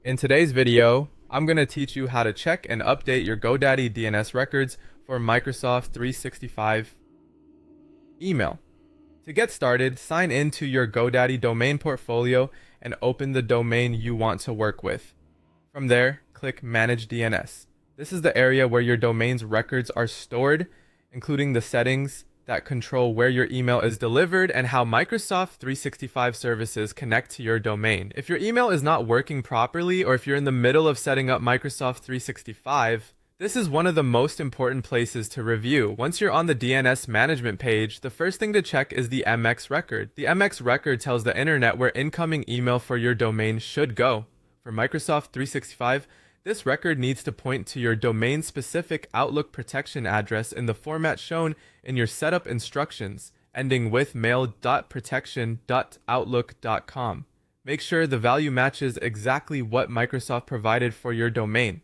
In today's video, I'm going to teach you how to check and update your GoDaddy DNS records for Microsoft 365 email. To get started, sign in to your GoDaddy domain portfolio and open the domain you want to work with. From there, click Manage DNS. This is the area where your domain's records are stored, including the settings that control where your email is delivered and how Microsoft 365 services connect to your domain. If your email is not working properly, or if you're in the middle of setting up Microsoft 365, this is one of the most important places to review. Once you're on the DNS management page, the first thing to check is the MX record. The MX record tells the internet where incoming email for your domain should go. For Microsoft 365, this record needs to point to your domain-specific Outlook protection address in the format shown in your setup instructions, ending with mail.protection.outlook.com. Make sure the value matches exactly what Microsoft provided for your domain.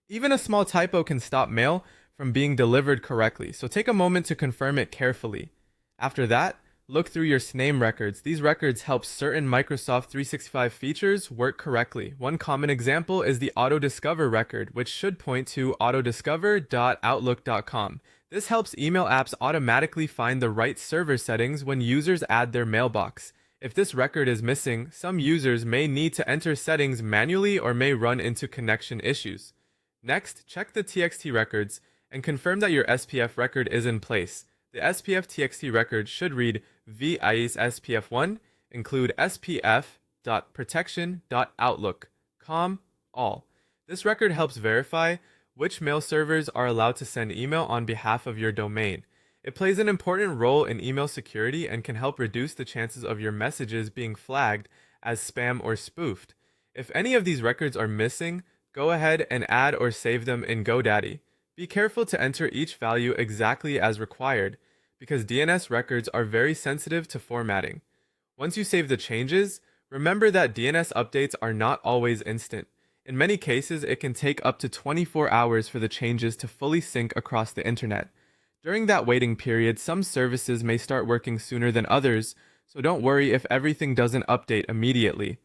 Even a small typo can stop mail from being delivered correctly, so take a moment to confirm it carefully. After that, look through your SNAME records. These records help certain Microsoft 365 features work correctly. One common example is the Auto-Discover record, which should point to autodiscover.outlook.com. This helps email apps automatically find the right server settings when users add their mailbox. If this record is missing, some users may need to enter settings manually or may run into connection issues. Next, check the TXT records and confirm that your SPF record is in place. The SPF TXT record should read VIS SPF1, include spf.protection.outlook.com all. This record helps verify which mail servers are allowed to send email on behalf of your domain. It plays an important role in email security and can help reduce the chances of your messages being flagged as spam or spoofed. If any of these records are missing, go ahead and add or save them in GoDaddy. Be careful to enter each value exactly as required, because DNS records are very sensitive to formatting. Once you save the changes, remember that DNS updates are not always instant. In many cases, it can take up to 24 hours for the changes to fully sync across the internet. During that waiting period, some services may start working sooner than others, so don't worry if everything doesn't update immediately.